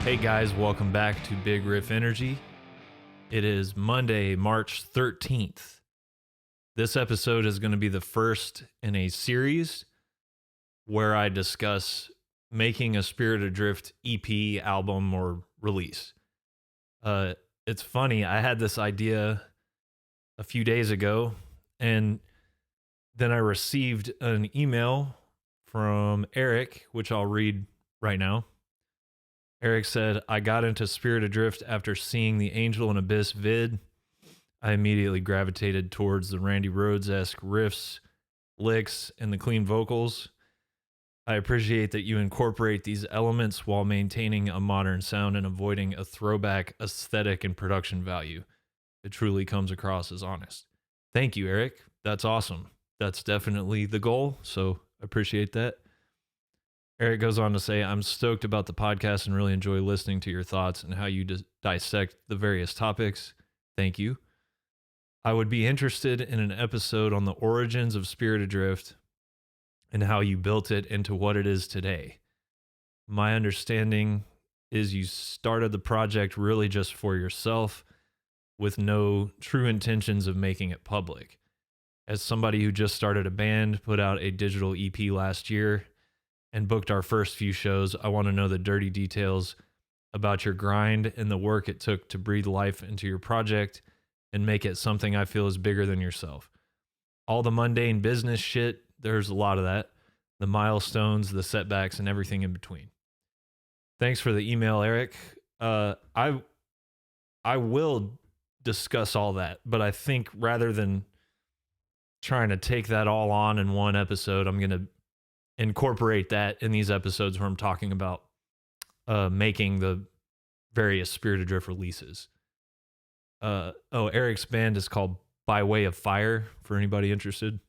Hey guys, welcome back to Big Riff Energy. It is Monday, March 13th. This episode is going to be the first in a series where I discuss making a Spirit Adrift EP album or release. It's funny, I had this idea a few days ago, and then I received an email from Eric, which I'll read right now. Eric said, I got into Spirit Adrift after seeing the Angel and Abyss vid. I immediately gravitated towards the Randy Rhoads-esque riffs, licks, and the clean vocals. I appreciate that you incorporate these elements while maintaining a modern sound and avoiding a throwback aesthetic and production value. It truly comes across as honest. Thank you, Eric. That's awesome. That's definitely the goal, so appreciate that. Eric goes on to say, I'm stoked about the podcast and really enjoy listening to your thoughts and how you dissect the various topics. Thank you. I would be interested in an episode on the origins of Spirit Adrift and how you built it into what it is today. My understanding is you started the project really just for yourself with no true intentions of making it public. As somebody who just started a band, put out a digital EP last year, and booked our first few shows, I want to know the dirty details about your grind and the work it took to breathe life into your project and make it something I feel is bigger than yourself. All the mundane business shit, there's a lot of that. The milestones, the setbacks, and everything in between. Thanks for the email, Eric. I will discuss all that, but I think rather than trying to take that all on in one episode, I'm going to incorporate that in these episodes where I'm talking about making the various Spirit Adrift releases. Eric's band is called By Way of Fire, for anybody interested.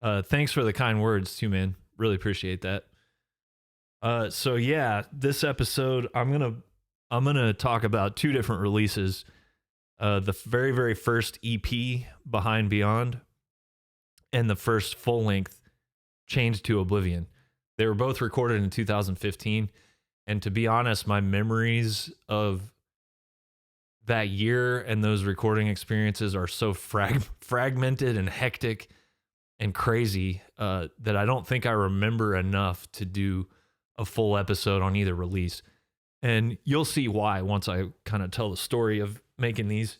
Thanks for the kind words too, man. Really appreciate that. So yeah, this episode I'm gonna talk about two different releases. The very, very first EP, Behind Beyond, and the first full-length, Chained to Oblivion. They were both recorded in 2015, and to be honest, my memories of that year and those recording experiences are so fragmented and hectic and crazy that I don't think I remember enough to do a full episode on either release. And you'll see why once I kind of tell the story of making these.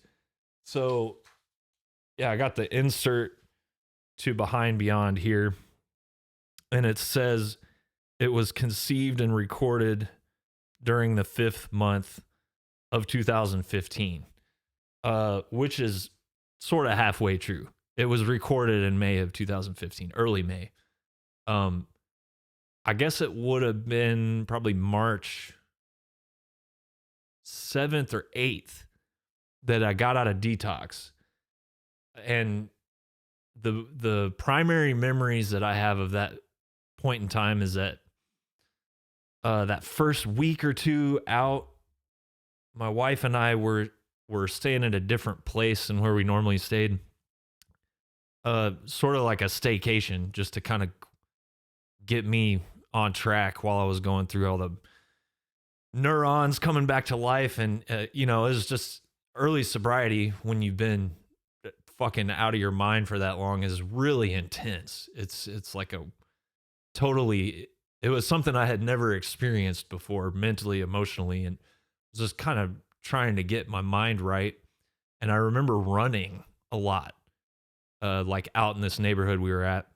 So yeah, I got the insert to Behind Beyond here. And it says it was conceived and recorded during the 5th month of 2015, which is sort of halfway true. It was recorded in May of 2015, early May. I guess it would have been probably March 7th or 8th that I got out of detox. And the primary memories that I have of that point in time is that that first week or two out, my wife and I were staying at a different place than where we normally stayed. Sort of like a staycation, just to kind of get me on track while I was going through all the neurons coming back to life. And it was just early sobriety when you've been fucking out of your mind for that long is really intense. It's like it was something I had never experienced before, mentally, emotionally, and was just kind of trying to get my mind right. And I remember running a lot, like out in this neighborhood we were at.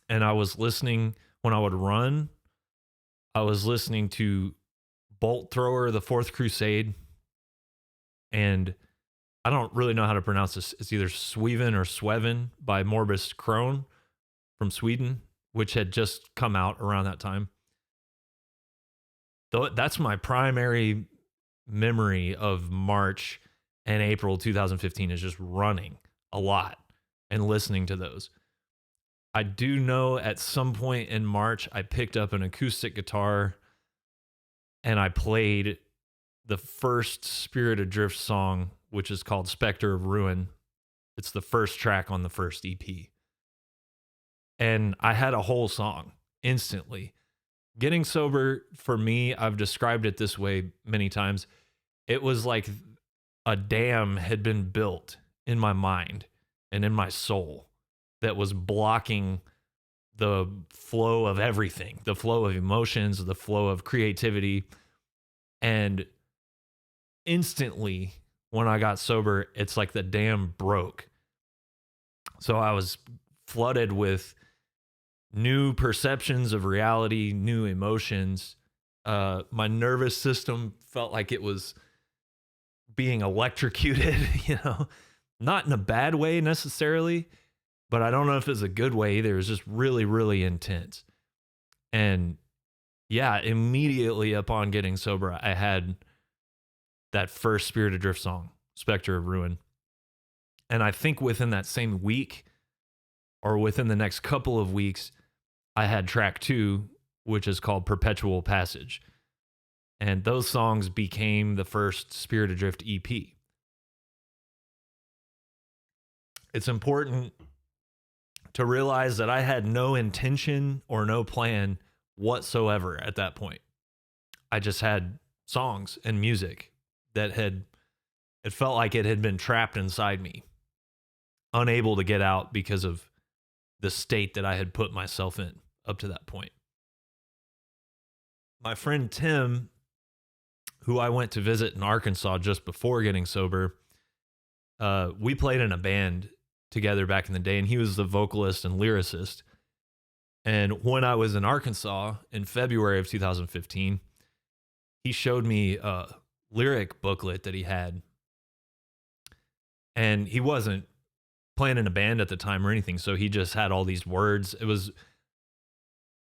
And I was listening, when I would run, I was listening to Bolt Thrower, The Fourth Crusade. And I don't really know how to pronounce this. It's either Sweven or Sweven by Morbus Krone from Sweden, which had just come out around that time. That's my primary memory of March and April 2015 is just running a lot and listening to those. I do know at some point in March, I picked up an acoustic guitar and I played the first Spirit Adrift song, which is called Spectre of Ruin. It's the first track on the first EP. And I had a whole song instantly Getting sober for me, I've described it this way many times. It was like a dam had been built in my mind and in my soul that was blocking the flow of everything, the flow of emotions, the flow of creativity. And instantly, when I got sober, it's like the dam broke. So I was flooded with new perceptions of reality, new emotions. My nervous system felt like it was being electrocuted, not in a bad way necessarily, but I don't know if it's a good way either. It was just really, really intense. And yeah, immediately upon getting sober, I had that first Spirit Adrift song, Spectre of Ruin. And I think within that same week or within the next couple of weeks, I had track 2, which is called Perpetual Passage. And those songs became the first Spirit Adrift EP. It's important to realize that I had no intention or no plan whatsoever at that point. I just had songs and music that it felt like it had been trapped inside me, unable to get out because of the state that I had put myself in up to that point. My friend Tim, who I went to visit in Arkansas just before getting sober, we played in a band together back in the day, and he was the vocalist and lyricist. And when I was in Arkansas in February of 2015, he showed me a lyric booklet that he had. And he wasn't playing in a band at the time or anything, so he just had all these words. It was,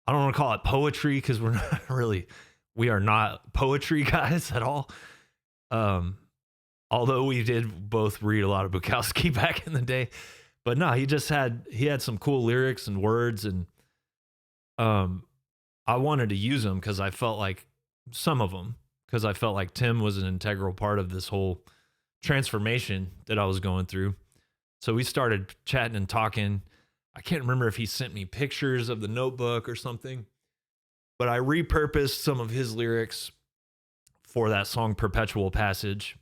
I don't want to call it poetry because we are not poetry guys at all. Although we did both read a lot of Bukowski back in the day, but no, he had some cool lyrics and words, and I wanted to use them because I felt like Tim was an integral part of this whole transformation that I was going through. So we started chatting and talking. I can't remember if he sent me pictures of the notebook or something, but I repurposed some of his lyrics for that song Perpetual Passage.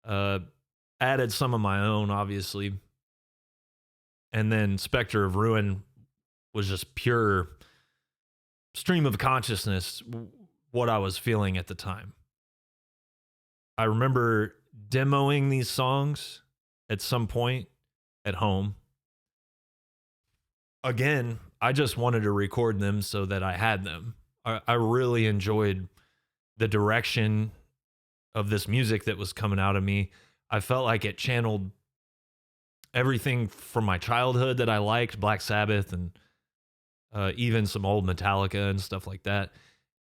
Added some of my own, obviously. And then Spectre of Ruin was just pure stream of consciousness, what I was feeling at the time. I remember demoing these songs at some point at home. Again, I just wanted to record them so that I had them. I really enjoyed the direction of this music that was coming out of me. I felt like it channeled everything from my childhood that I liked, Black Sabbath and even some old Metallica and stuff like that.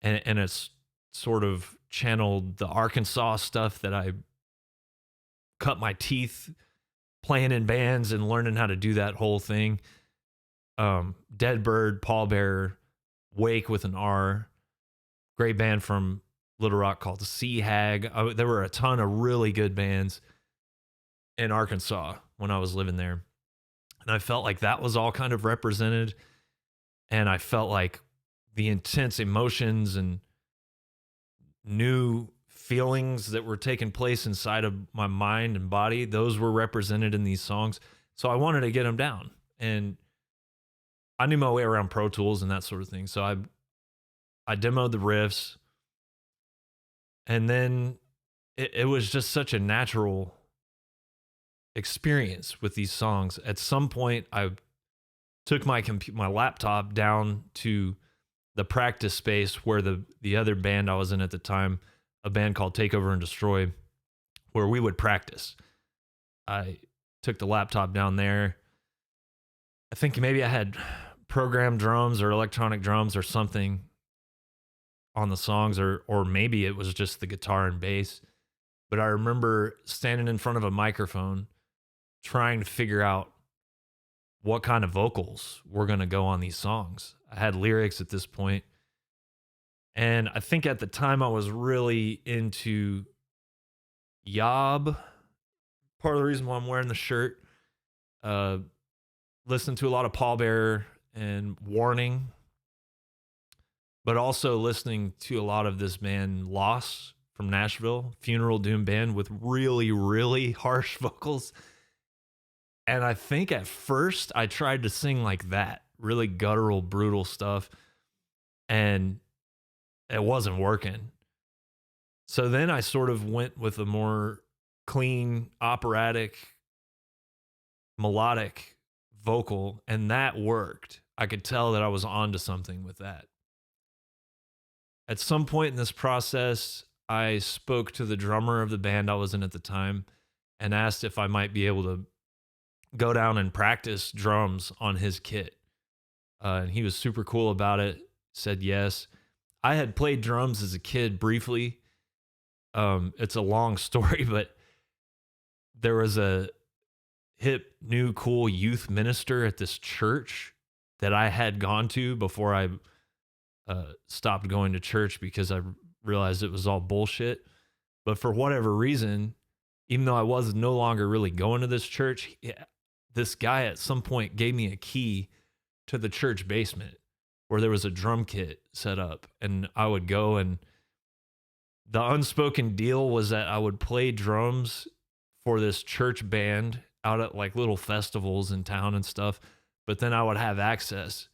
And it's sort of channeled the Arkansas stuff that I cut my teeth playing in bands and learning how to do that whole thing. Dead Bird, Pallbearer, Wake with an R, great band from Little Rock called Sea Hag. There were a ton of really good bands in Arkansas when I was living there. And I felt like that was all kind of represented. And I felt like the intense emotions and new feelings that were taking place inside of my mind and body, those were represented in these songs. So I wanted to get them down. And I knew my way around Pro Tools and that sort of thing. So I demoed the riffs. And then it was just such a natural experience with these songs. At some point, I took my laptop down to the practice space where the other band I was in at the time, a band called Take Over and Destroy, where we would practice. I took the laptop down there. I think maybe I had programmed drums or electronic drums or something on the songs, or maybe it was just the guitar and bass. But I remember standing in front of a microphone trying to figure out what kind of vocals were going to go on these songs. I had lyrics at this point. And I think at the time I was really into Yob. Part of the reason why I'm wearing the shirt. Listened to a lot of Pallbearer and Warning. but also listening to a lot of this band Loss from Nashville, funeral doom band with really, really harsh vocals. And I think at first I tried to sing like that, really guttural, brutal stuff, and it wasn't working. So then I sort of went with a more clean, operatic, melodic vocal, and that worked. I could tell that I was onto something with that. At some point in this process, I spoke to the drummer of the band I was in at the time and asked if I might be able to go down and practice drums on his kit. And he was super cool about it, said yes. I had played drums as a kid briefly. It's a long story, but there was a hip, new, cool youth minister at this church that I had gone to before I stopped going to church because I realized it was all bullshit. But for whatever reason, even though I was no longer really going to this church, this guy at some point gave me a key to the church basement where there was a drum kit set up, and I would go, and the unspoken deal was that I would play drums for this church band out at like little festivals in town and stuff, but then I would have access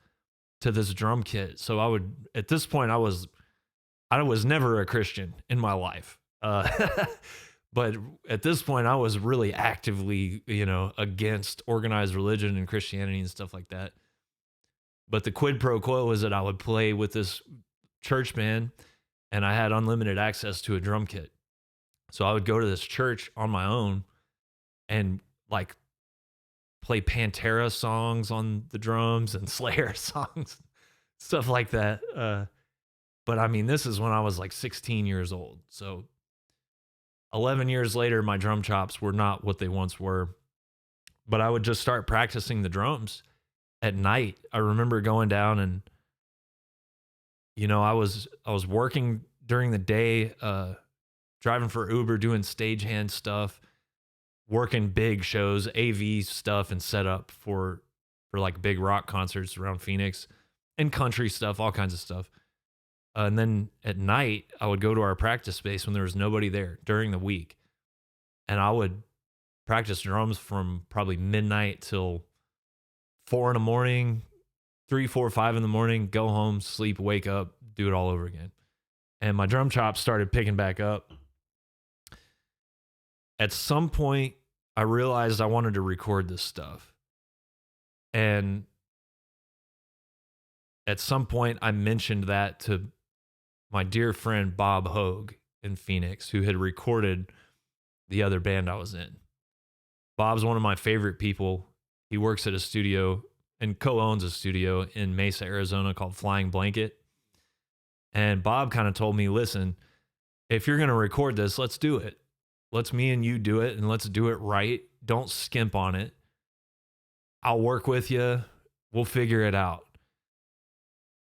to this drum kit. So I would, at this point, I was never a Christian in my life. But at this point, I was really actively, against organized religion and Christianity and stuff like that. But the quid pro quo was that I would play with this church band, and I had unlimited access to a drum kit. So I would go to this church on my own and like play Pantera songs on the drums and Slayer songs, stuff like that. But I mean, this is when I was like 16 years old. So 11 years later, my drum chops were not what they once were, but I would just start practicing the drums at night. I remember going down and, I was working during the day, driving for Uber, doing stagehand stuff, working big shows, AV stuff, and setup for like big rock concerts around Phoenix and country stuff, all kinds of stuff. And then at night, I would go to our practice space when there was nobody there during the week, and I would practice drums from probably midnight till 4 in the morning, 3, 4, 5 in the morning, go home, sleep, wake up, do it all over again. And my drum chops started picking back up. At some point, I realized I wanted to record this stuff. And at some point, I mentioned that to my dear friend Bob Hogue in Phoenix, who had recorded the other band I was in. Bob's one of my favorite people. He works at a studio and co-owns a studio in Mesa, Arizona called Flying Blanket. And Bob kind of told me, listen, if you're going to record this, let's do it. Let's me and you do it, and let's do it right. Don't skimp on it. I'll work with you. We'll figure it out.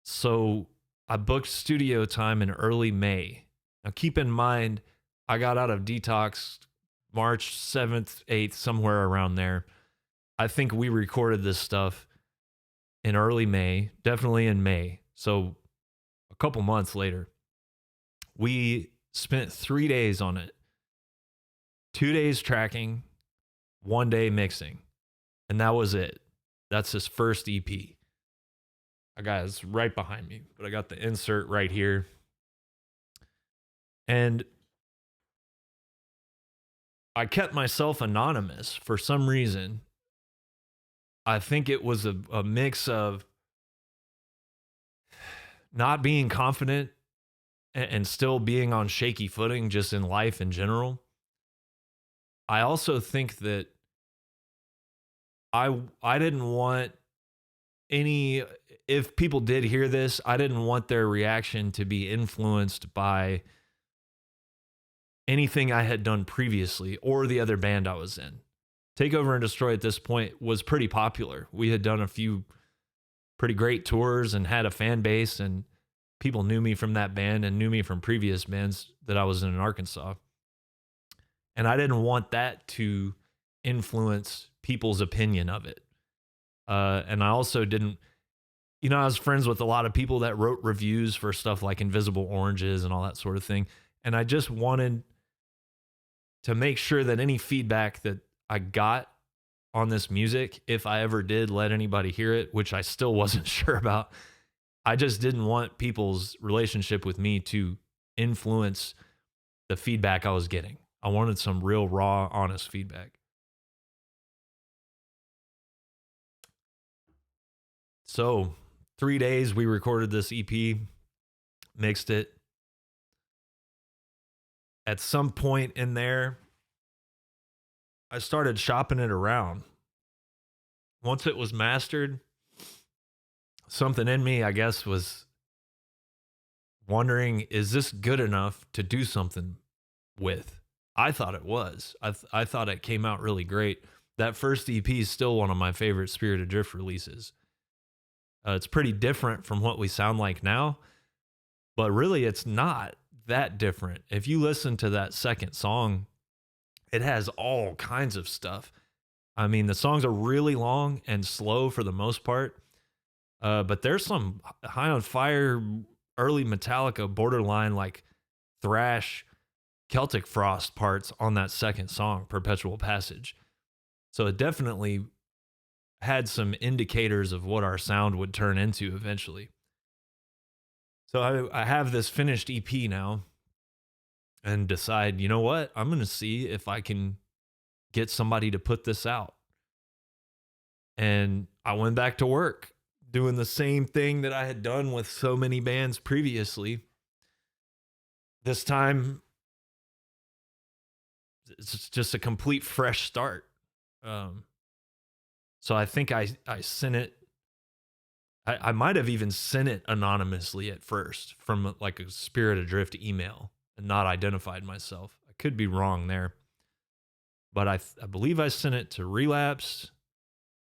So I booked studio time in early May. Now keep in mind, I got out of detox March 7th, 8th, somewhere around there. I think we recorded this stuff in early May, definitely in May. So a couple months later, we spent 3 days on it. 2 days tracking, 1 day mixing. And that was it. That's his first EP. I got it's right behind me, but I got the insert right here. And I kept myself anonymous for some reason. I think it was a mix of not being confident and still being on shaky footing just in life in general. I also think that I didn't want any, if people did hear this, I didn't want their reaction to be influenced by anything I had done previously or the other band I was in. Takeover and Destroy at this point was pretty popular. We had done a few pretty great tours and had a fan base, and people knew me from that band and knew me from previous bands that I was in Arkansas. And I didn't want that to influence people's opinion of it. And I also didn't, I was friends with a lot of people that wrote reviews for stuff like Invisible Oranges and all that sort of thing. And I just wanted to make sure that any feedback that I got on this music, if I ever did let anybody hear it, which I still wasn't sure about, I just didn't want people's relationship with me to influence the feedback I was getting. I wanted some real, raw, honest feedback. So, 3 days we recorded this EP, mixed it. At some point in there, I started shopping it around. Once it was mastered, something in me, I guess, was wondering, is this good enough to do something with? I thought it was. I thought it came out really great. That first EP is still one of my favorite Spirit Adrift releases. It's pretty different from what we sound like now, but really it's not that different. If you listen to that second song, it has all kinds of stuff. I mean, the songs are really long and slow for the most part, but there's some High on Fire, early Metallica, borderline like thrash, Celtic Frost parts on that second song, Perpetual Passage. So it definitely had some indicators of what our sound would turn into eventually. So I have this finished EP now and decide, you know what? I'm going to see if I can get somebody to put this out. And I went back to work doing the same thing that I had done with so many bands previously. This time, it's just a complete fresh start. So I think I sent it. I might have even sent it anonymously at first from like a Spirit Adrift email and not identified myself. I could be wrong there. But I believe I sent it to Relapse,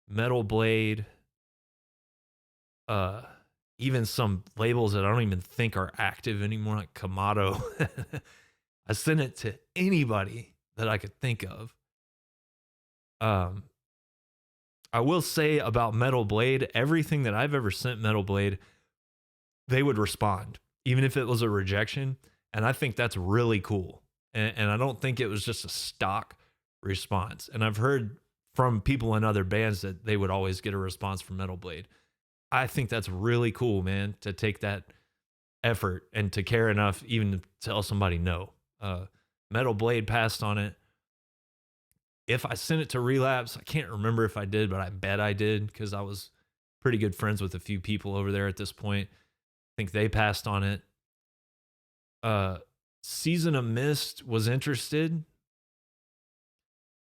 Metal Blade, even some labels that I don't even think are active anymore, like Kamado. I sent it to anybody that I could think of. I will say about Metal Blade, everything that I've ever sent Metal Blade, they would respond, even if it was a rejection. And I think that's really cool. And I don't think it was just a stock response. And I've heard from people in other bands that they would always get a response from Metal Blade. I think that's really cool, man, to take that effort and to care enough even to tell somebody no. Metal Blade passed on it. If I sent it to Relapse, I can't remember if I did, but I bet I did because I was pretty good friends with a few people over there at this point. I think they passed on it. Season of Mist was interested.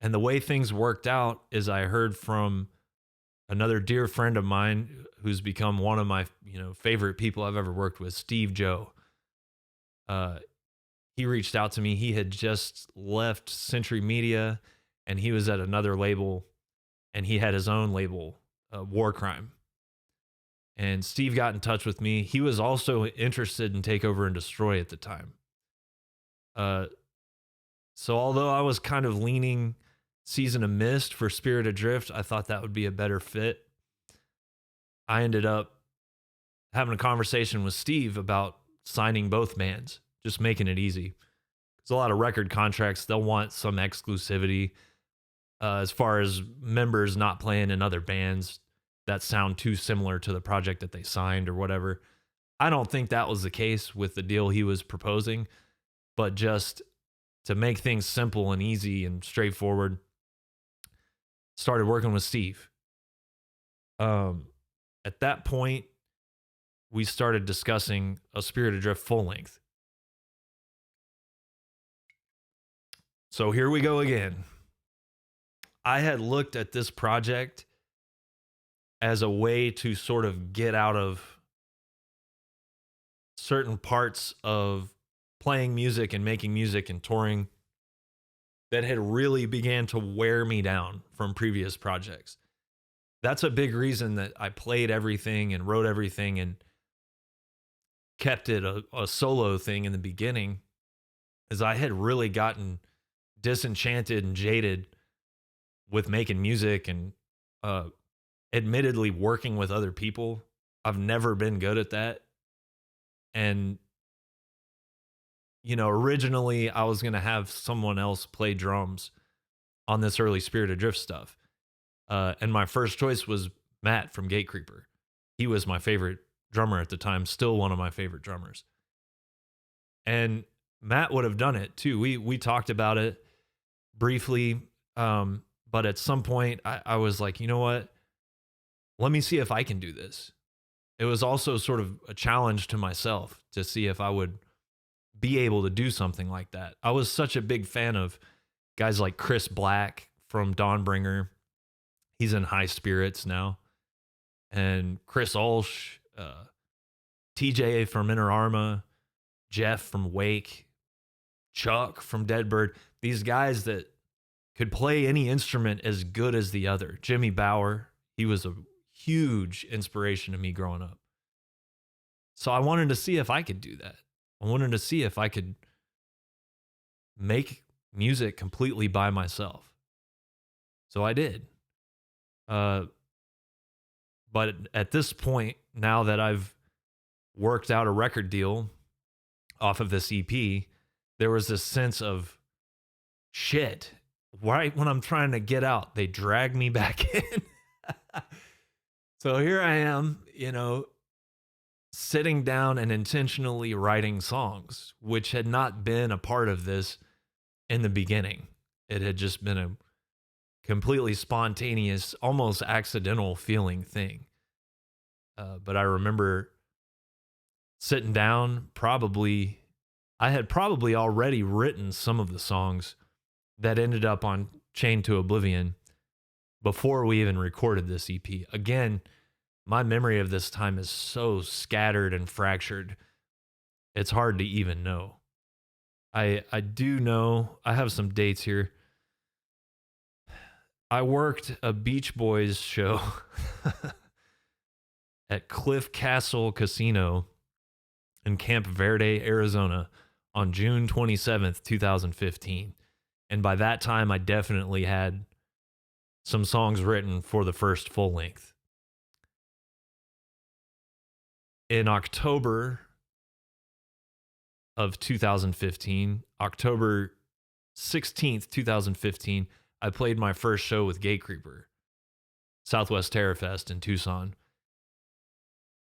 And the way things worked out is I heard from another dear friend of mine who's become one of my favorite people I've ever worked with, Steve Joe. He reached out to me. He had just left Century Media and he was at another label and he had his own label, War Crime. And Steve got in touch with me. He was also interested in Take Over and Destroy at the time. So although I was kind of leaning Season of Mist for Spirit Adrift, I thought that would be a better fit. I ended up having a conversation with Steve about signing both bands, just making it easy. There's a lot of record contracts, they'll want some exclusivity as far as members not playing in other bands that sound too similar to the project that they signed or whatever. I don't think that was the case with the deal he was proposing, but just to make things simple and easy and straightforward, started working with Steve. At that point, we started discussing a Spirit Adrift full length. So here we go again. I had looked at this project as a way to sort of get out of certain parts of playing music and making music and touring that had really began to wear me down from previous projects. That's a big reason that I played everything and wrote everything and kept it a solo thing in the beginning, is I had really gotten disenchanted and jaded with making music and admittedly working with other people. I've never been good at that. And, originally I was going to have someone else play drums on this early Spirit Adrift stuff. And my first choice was Matt from Gatecreeper. He was my favorite drummer at the time, still one of my favorite drummers. And Matt would have done it too. We talked about it briefly, but at some point I was like, you know what? Let me see if I can do this. It was also sort of a challenge to myself to see if I would be able to do something like that. I was such a big fan of guys like Chris Black from Dawnbringer. He's in High Spirits now. And Chris Ulsh, TJ from Inner Arma, Jeff from Wake, Chuck from Deadbird. These guys that could play any instrument as good as the other. Jimmy Bauer, he was a huge inspiration to me growing up. So I wanted to see if I could do that. I wanted to see if I could make music completely by myself. So I did. But at this point, now that I've worked out a record deal off of this EP, there was this sense of shit. Right when I'm trying to get out, they drag me back in. So here I am, sitting down and intentionally writing songs, which had not been a part of this in the beginning. It had just been a completely spontaneous, almost accidental feeling thing. But I remember sitting down, I had probably already written some of the songs that ended up on Chained to Oblivion before we even recorded this EP. Again, my memory of this time is so scattered and fractured, it's hard to even know. I do know, I have some dates here. I worked a Beach Boys show at Cliff Castle Casino in Camp Verde, Arizona on June 27th, 2015. And by that time, I definitely had some songs written for the first full length. In October of 2015, October 16th, 2015, I played my first show with Gatecreeper, Southwest Terror Fest in Tucson.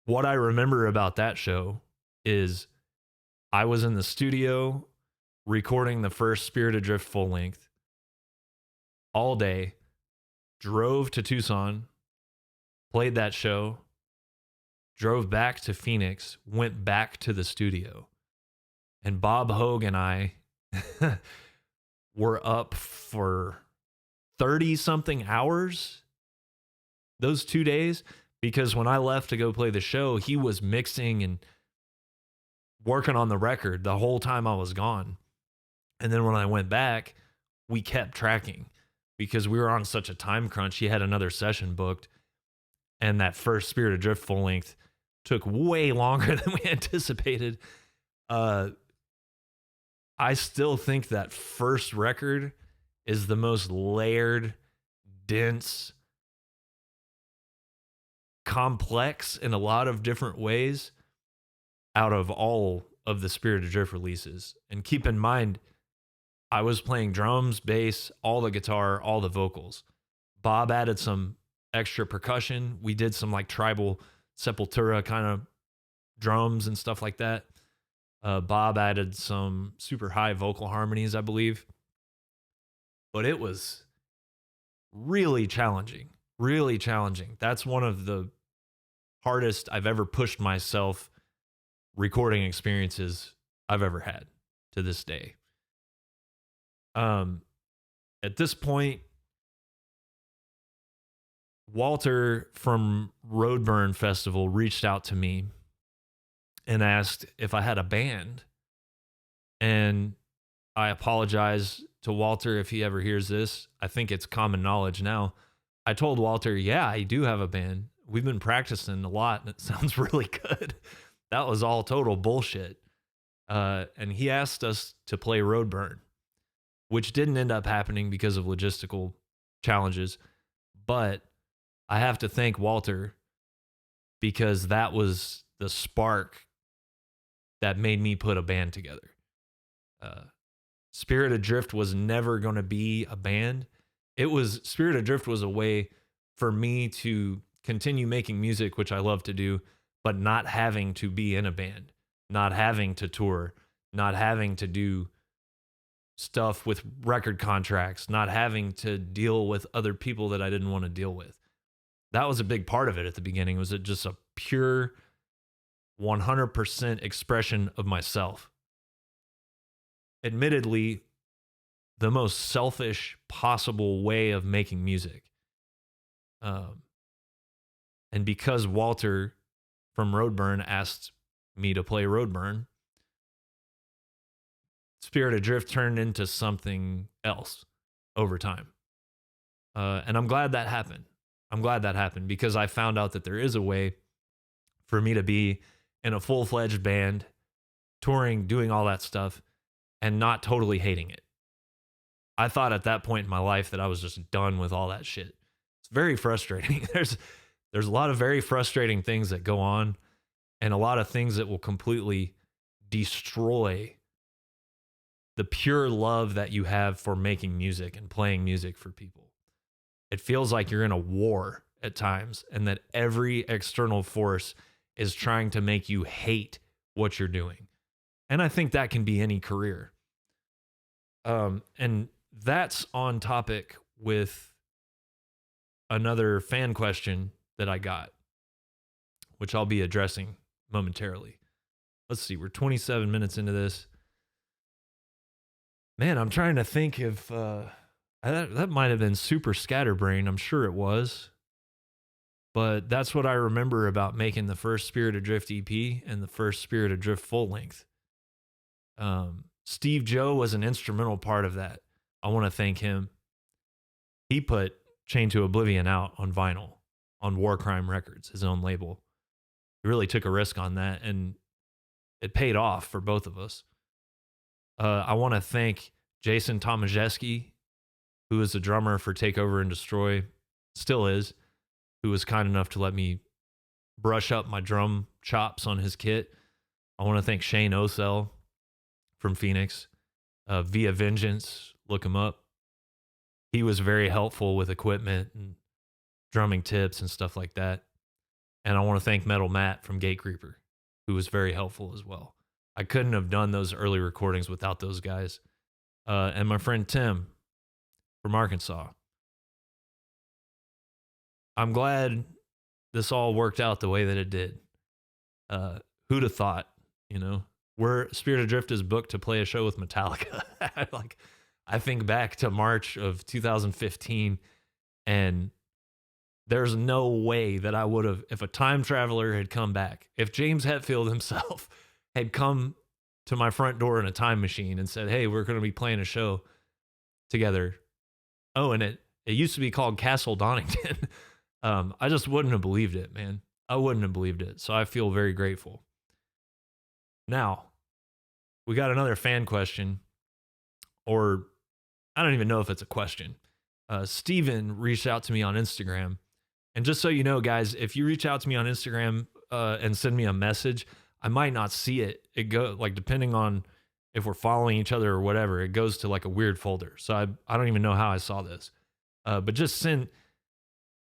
What I remember about that show is I was in the studio recording the first Spirit Adrift full length all day, drove to Tucson, played that show, drove back to Phoenix, went back to the studio. And Bob Hogue and I were up for 30-something hours those 2 days, because when I left to go play the show, he was mixing and working on the record the whole time I was gone. And then when I went back, we kept tracking because we were on such a time crunch. He had another session booked, and that first Spirit Adrift full length took way longer than we anticipated. I still think that first record is the most layered, dense, complex in a lot of different ways out of all of the Spirit Adrift releases. And keep in mind, I was playing drums, bass, all the guitar, all the vocals. Bob added some extra percussion. We did some like tribal Sepultura kind of drums and stuff like that. Bob added some super high vocal harmonies, I believe. But it was really challenging, really challenging. That's one of the hardest I've ever pushed myself recording experiences I've ever had to this day. At this point, Walter from Roadburn Festival reached out to me and asked if I had a band. And I apologize to Walter if he ever hears this. I think it's common knowledge now. I told Walter, yeah, I do have a band. We've been practicing a lot and it sounds really good. That was all total bullshit. And he asked us to play Roadburn, which didn't end up happening because of logistical challenges. But I have to thank Walter because that was the spark that made me put a band together. Spirit Adrift was never going to be a band. Spirit Adrift was a way for me to continue making music, which I love to do, but not having to be in a band, not having to tour, not having to do stuff with record contracts, not having to deal with other people that I didn't want to deal with. That was a big part of it at the beginning. Was it just a pure 100% expression of myself? Admittedly, the most selfish possible way of making music. And because Walter from Roadburn asked me to play Roadburn, Spirit Adrift turned into something else over time. And I'm glad that happened. I'm glad that happened because I found out that there is a way for me to be in a full-fledged band, touring, doing all that stuff, and not totally hating it. I thought at that point in my life that I was just done with all that shit. It's very frustrating. There's a lot of very frustrating things that go on, and a lot of things that will completely destroy the pure love that you have for making music and playing music for people. It feels like you're in a war at times, and that every external force is trying to make you hate what you're doing. And I think that can be any career. And that's on topic with another fan question that I got, which I'll be addressing momentarily. Let's see, we're 27 minutes into this. Man, I'm trying to think if that might have been super scatterbrain. I'm sure it was. But that's what I remember about making the first Spirit Adrift EP and the first Spirit Adrift full length. Steve Joe was an instrumental part of that. I want to thank him. He put Chained to Oblivion out on vinyl on War Crime Records, his own label. He really took a risk on that, and it paid off for both of us. I want to thank Jason Tomaszewski, who is the drummer for Take Over and Destroy, still is, who was kind enough to let me brush up my drum chops on his kit. I want to thank Shane Osell from Phoenix, Via Vengeance, look him up. He was very helpful with equipment and drumming tips and stuff like that. And I want to thank Metal Matt from Gate Creeper, who was very helpful as well. I couldn't have done those early recordings without those guys. And my friend Tim from Arkansas. I'm glad this all worked out the way that it did. Who'd have thought, you know? Spirit Adrift is booked to play a show with Metallica. I think back to March of 2015, and there's no way that I would have, if a time traveler had come back, if James Hetfield himself had come to my front door in a time machine and said, hey, we're going to be playing a show together. Oh, and it used to be called Castle Donington. I just wouldn't have believed it, man. I wouldn't have believed it. So I feel very grateful. Now, we got another fan question, or I don't even know if it's a question. Steven reached out to me on Instagram. And just so you know, guys, if you reach out to me on Instagram and send me a message, I might not see it. It go like, depending on if we're following each other or whatever, it goes to like a weird folder. So I don't even know how I saw this. But just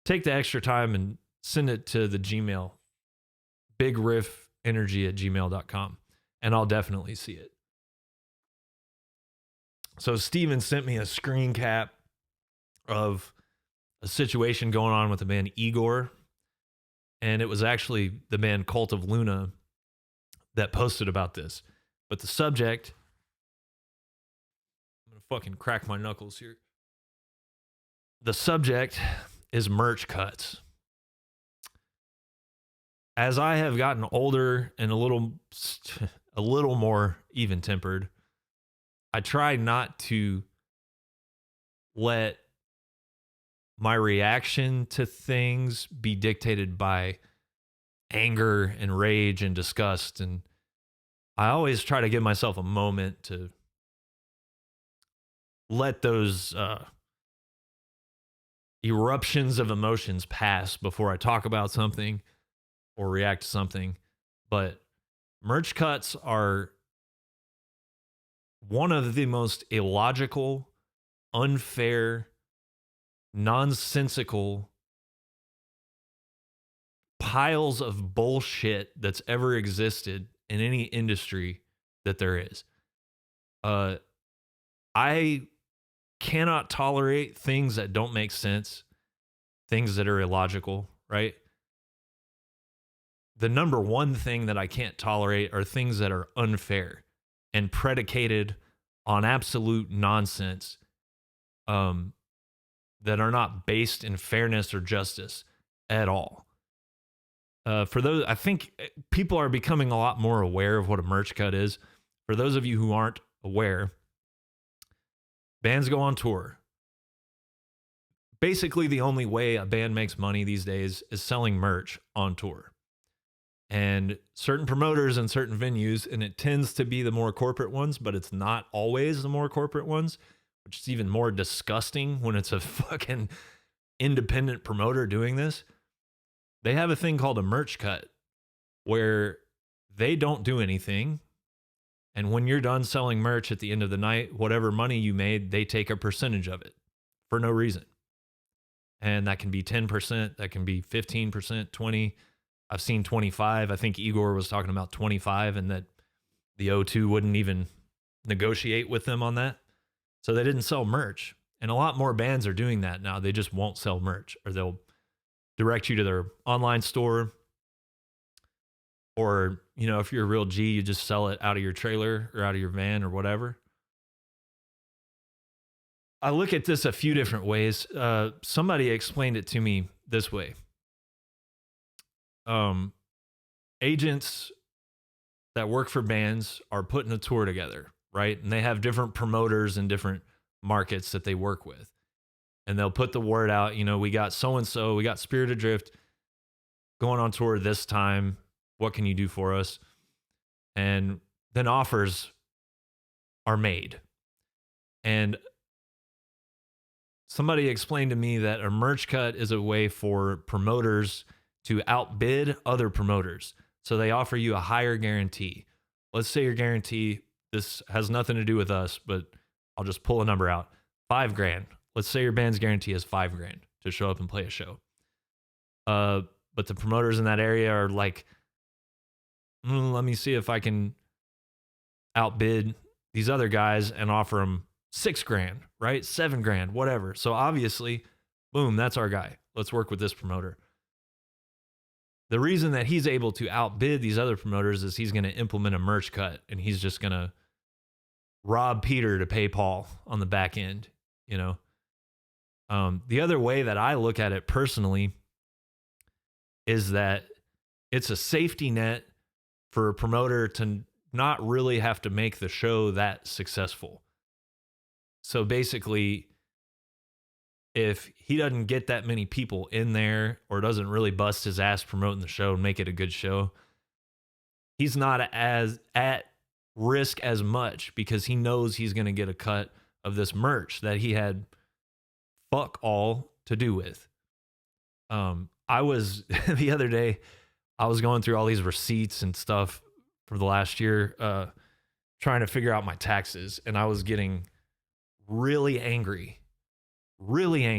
take the extra time and send it to the Gmail, BIGRIFFENERGY@gmail.com, and I'll definitely see it. So Steven sent me a screen cap of a situation going on with the band Igor, and it was actually the band Cult of Luna that posted about this. But the subject, I'm going to fucking crack my knuckles here. The subject is merch cuts. As I have gotten older and a little more even-tempered, I try not to let my reaction to things be dictated by anger and rage and disgust. And I always try to give myself a moment to let those eruptions of emotions pass before I talk about something or react to something. But merch cuts are one of the most illogical, unfair, nonsensical piles of bullshit that's ever existed in any industry that there is. I cannot tolerate things that don't make sense, things that are illogical, right? The number one thing that I can't tolerate are things that are unfair and predicated on absolute nonsense, that are not based in fairness or justice at all. For those, I think people are becoming a lot more aware of what a merch cut is. For those of you who aren't aware, bands go on tour. Basically, the only way a band makes money these days is selling merch on tour. And certain promoters and certain venues, and it tends to be the more corporate ones, but it's not always the more corporate ones, which is even more disgusting when it's a fucking independent promoter doing this. They have a thing called a merch cut where they don't do anything. And when you're done selling merch at the end of the night, whatever money you made, they take a percentage of it for no reason. And that can be 10%, that can be 15%, 20%. I've seen 25. I think Igor was talking about 25 and that the O2 wouldn't even negotiate with them on that. So they didn't sell merch. And a lot more bands are doing that now. They just won't sell merch, or they'll direct you to their online store. Or, you know, if you're a real G, you just sell it out of your trailer or out of your van or whatever. I look at this a few different ways. Somebody explained it to me this way. Agents that work for bands are putting a tour together, right? And they have different promoters in different markets that they work with. And they'll put the word out, you know, we got so-and-so, we got Spirit Adrift going on tour this time. What can you do for us? And then offers are made. And somebody explained to me that a merch cut is a way for promoters to outbid other promoters. So they offer you a higher guarantee. Let's say your guarantee, this has nothing to do with us, but I'll just pull a number out. $5,000. Let's say your band's guarantee is $5,000 to show up and play a show. But the promoters in that area are like, let me see if I can outbid these other guys and offer them $6,000, right? $7,000, whatever. So obviously, boom, that's our guy. Let's work with this promoter. The reason that he's able to outbid these other promoters is he's going to implement a merch cut, and he's just going to rob Peter to pay Paul on the back end, you know? The other way that I look at it personally is that it's a safety net for a promoter to not really have to make the show that successful. So basically, if he doesn't get that many people in there or doesn't really bust his ass promoting the show and make it a good show, he's not as at risk as much because he knows he's going to get a cut of this merch that he had fuck all to do with. I was the other day, I was going through all these receipts and stuff for the last year, trying to figure out my taxes, and I was getting really angry. I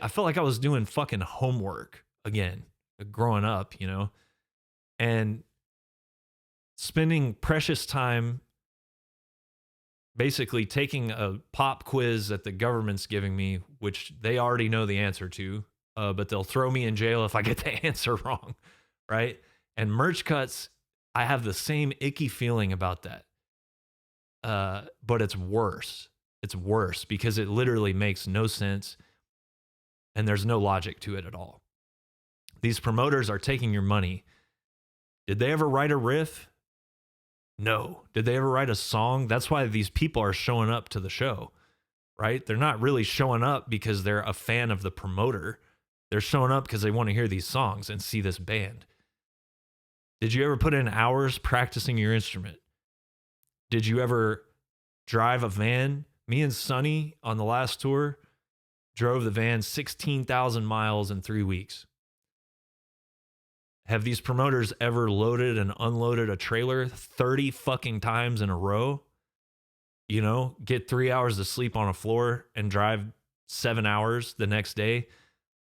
felt like I was doing fucking homework again, growing up, you know, and spending precious time basically taking a pop quiz that the government's giving me, which they already know the answer to, but they'll throw me in jail if I get the answer wrong, right? And merch cuts, I have the same icky feeling about that. But it's worse. It's worse because it literally makes no sense and there's no logic to it at all. These promoters are taking your money. Did they ever write a riff? No. Did they ever write a song? That's why these people are showing up to the show, right? They're not really showing up because they're a fan of the promoter. They're showing up because they want to hear these songs and see this band. Did you ever put in hours practicing your instrument? Did you ever drive a van? Me and Sonny on the last tour, drove the van 16,000 miles in 3 weeks. Have these promoters ever loaded and unloaded a trailer 30 fucking times in a row? You know, get 3 hours of sleep on a floor and drive 7 hours the next day,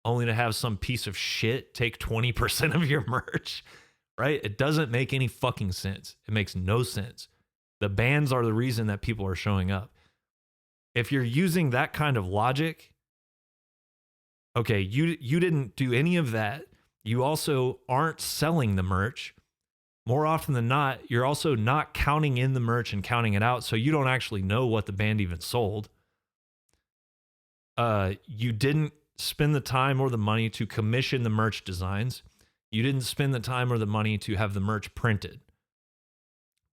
only to have some piece of shit take 20% of your merch, right? It doesn't make any fucking sense. It makes no sense. The bands are the reason that people are showing up. If you're using that kind of logic, okay, you didn't do any of that. You also aren't selling the merch. More often than not, you're also not counting in the merch and counting it out, so you don't actually know what the band even sold. You didn't spend the time or the money to commission the merch designs. You didn't spend the time or the money to have the merch printed.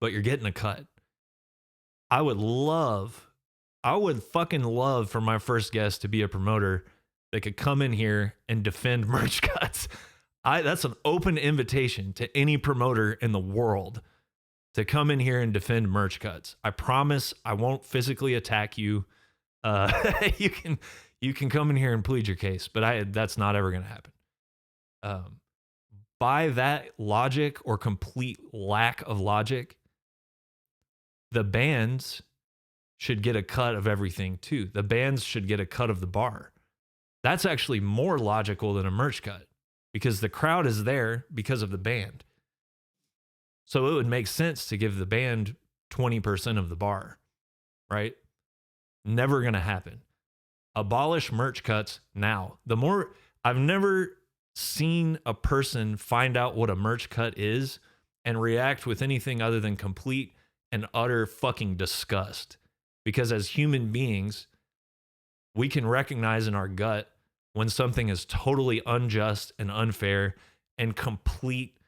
But you're getting a cut. I would fucking love for my first guest to be a promoter that could come in here and defend merch cuts. That's an open invitation to any promoter in the world to come in here and defend merch cuts. I promise I won't physically attack you. You can come in here and plead your case, but that's not ever going to happen. By that logic or complete lack of logic, the bands should get a cut of everything too. The bands should get a cut of the bar. That's actually more logical than a merch cut because the crowd is there because of the band. So it would make sense to give the band 20% of the bar, right? Never going to happen. Abolish merch cuts now. I've never seen a person find out what a merch cut is and react with anything other than complete and utter fucking disgust. Because as human beings, we can recognize in our gut when something is totally unjust and unfair and complete.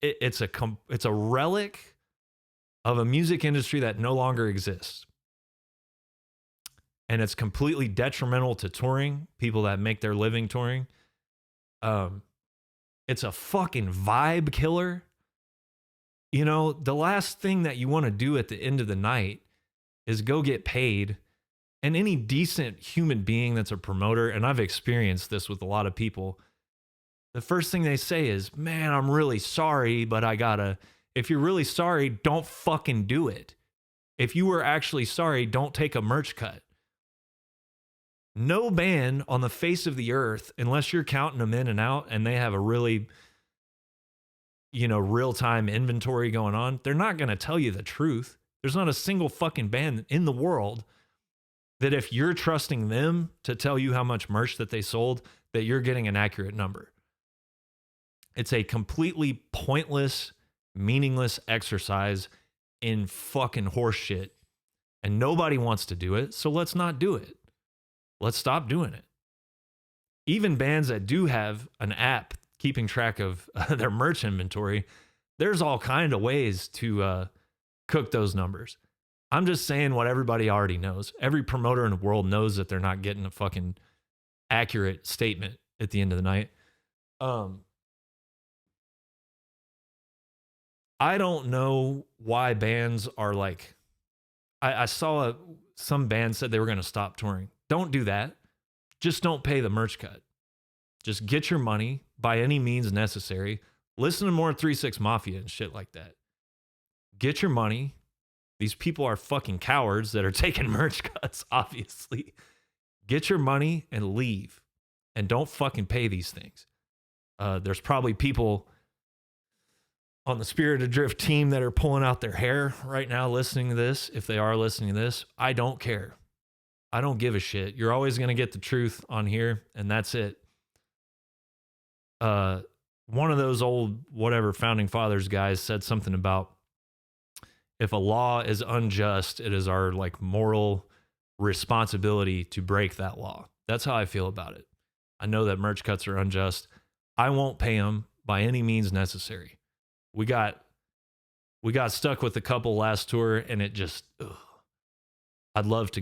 It's a relic of a music industry that no longer exists. And it's completely detrimental to touring, people that make their living touring. It's a fucking vibe killer. You know, the last thing that you want to do at the end of the night is go get paid. And any decent human being that's a promoter, and I've experienced this with a lot of people, the first thing they say is, man, I'm really sorry, but if you're really sorry, don't fucking do it. If you were actually sorry, don't take a merch cut. No band on the face of the earth, unless you're counting them in and out and they have a really, real-time inventory going on, they're not going to tell you the truth. There's not a single fucking band in the world that if you're trusting them to tell you how much merch that they sold, that you're getting an accurate number. It's a completely pointless, meaningless exercise in fucking horseshit. And nobody wants to do it, so let's not do it. Let's stop doing it. Even bands that do have an app keeping track of their merch inventory, there's all kind of ways to cook those numbers. I'm just saying what everybody already knows. Every promoter in the world knows that they're not getting a fucking accurate statement at the end of the night. I don't know why bands are like, I saw some band said they were going to stop touring. Don't do that. Just don't pay the merch cut. Just get your money by any means necessary. Listen to more 3-6 Mafia and shit like that. Get your money. These people are fucking cowards that are taking merch cuts, obviously. Get your money and leave. And don't fucking pay these things. There's probably people on the Spirit Adrift team that are pulling out their hair right now listening to this. If they are listening to this, I don't care. I don't give a shit. You're always going to get the truth on here, and that's it. One of those old whatever founding fathers guys said something about if a law is unjust, it is our moral responsibility to break that law. That's how I feel about it. I know that merch cuts are unjust. I won't pay them by any means necessary. We got stuck with a couple last tour, and it just, I'd love to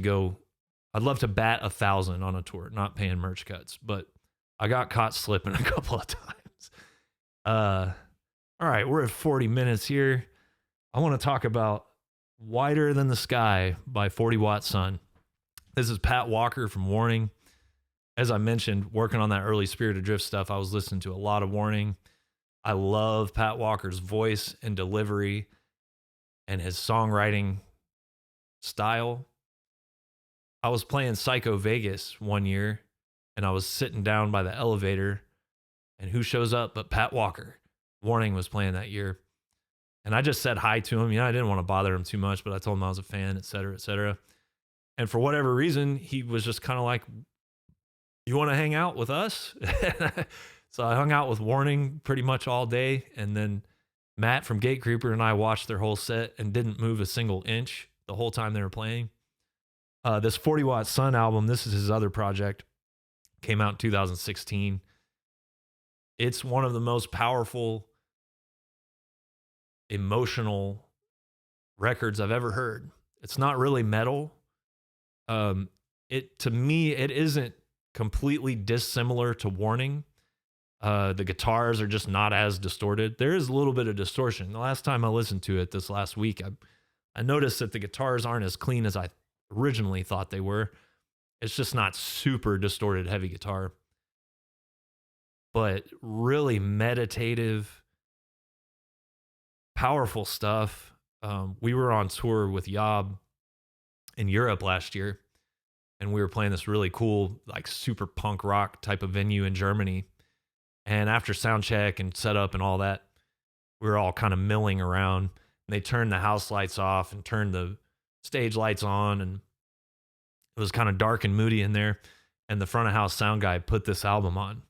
bat 1,000 on a tour, not paying merch cuts, but I got caught slipping a couple of times. All right, we're at 40 minutes here. I want to talk about Wider Than the Sky by 40 Watt Sun. This is Pat Walker from Warning. As I mentioned, working on that early Spirit Adrift stuff, I was listening to a lot of Warning. I love Pat Walker's voice and delivery and his songwriting style. I was playing Psycho Vegas one year, and I was sitting down by the elevator, and who shows up but Pat Walker? Warning was playing that year. And I just said hi to him. I didn't want to bother him too much, but I told him I was a fan, et cetera, et cetera. And for whatever reason, he was just kind of like, you want to hang out with us? So I hung out with Warning pretty much all day. And then Matt from Gatecreeper and I watched their whole set and didn't move a single inch the whole time they were playing. This 40 Watt Sun album, this is his other project, came out in 2016. It's one of the most powerful, emotional records I've ever heard. It's not really metal. To me, it isn't completely dissimilar to Warning. The guitars are just not as distorted. There is a little bit of distortion. The last time I listened to it this last week, I noticed that the guitars aren't as clean as I originally thought they were. It's just not super distorted heavy guitar, but really meditative, powerful stuff. We were on tour with Yob in Europe last year, and we were playing this really cool, like super punk rock type of venue in Germany. And after sound check and setup and all that, we were all kind of milling around. And they turned the house lights off and turned the stage lights on, and it was kind of dark and moody in there. And the front of house sound guy put this album on,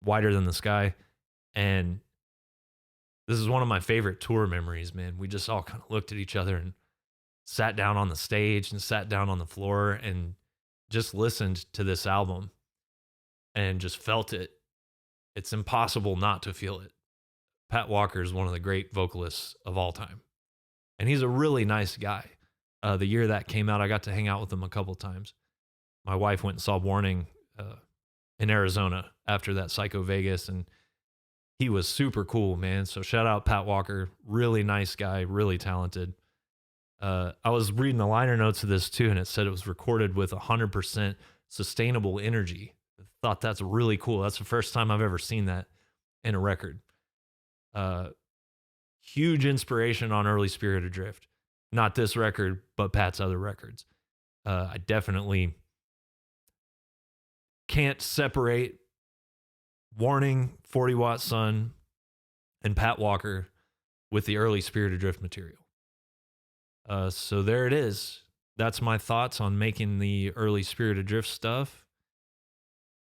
Wider Than the Sky. And this is one of my favorite tour memories, man. We just all kind of looked at each other and sat down on the stage and sat down on the floor and just listened to this album and just felt it. It's impossible not to feel it. Pat Walker is one of the great vocalists of all time. And he's a really nice guy. The year that came out, I got to hang out with him a couple of times. My wife went and saw Warning in Arizona after that Psycho Vegas, and he was super cool, man. So shout out Pat Walker. Really nice guy, really talented. I was reading the liner notes of this too, and it said it was recorded with 100% sustainable energy. I thought that's really cool. That's the first time I've ever seen that in a record. Huge inspiration on early Spirit Adrift. Not this record, but Pat's other records. I definitely can't separate Warning, 40 Watt Sun, and Pat Walker with the early Spirit Adrift material. So there it is. That's my thoughts on making the early Spirit Adrift stuff.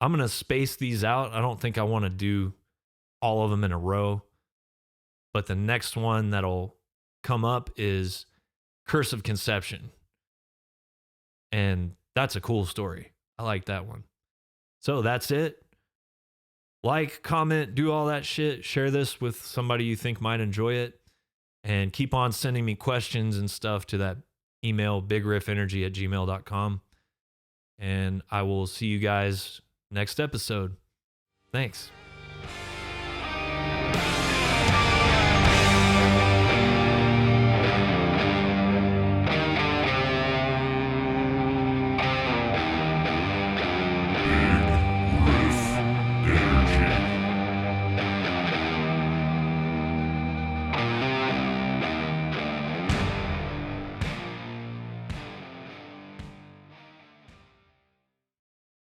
I'm going to space these out. I don't think I want to do all of them in a row. But the next one that'll come up is Curse of Conception. And that's a cool story. I like that one. So that's it. Like, comment, do all that shit. Share this with somebody you think might enjoy it. And keep on sending me questions and stuff to that email, bigriffenergy@gmail.com. And I will see you guys next episode. Thanks.